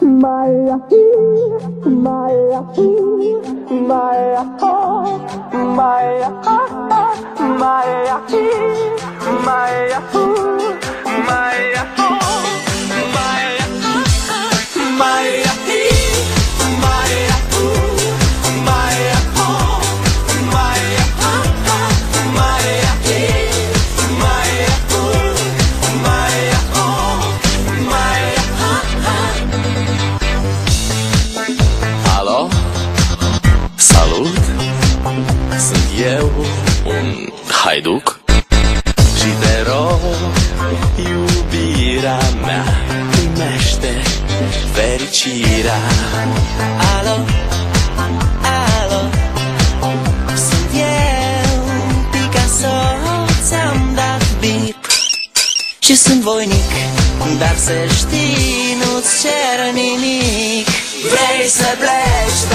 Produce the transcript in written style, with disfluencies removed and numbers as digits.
Maya, Maya, Maya, Maya, Maya, Maya, Maya, Alo? Salut! Sunt eu, un haiduc și te rog, iubirea mea, primește fericirea. Alo? Alo? Sunt eu, Picasso, ți-am dat bip și sunt voinic, dar să știi, nu-ți cer nimic. Vrei să pleci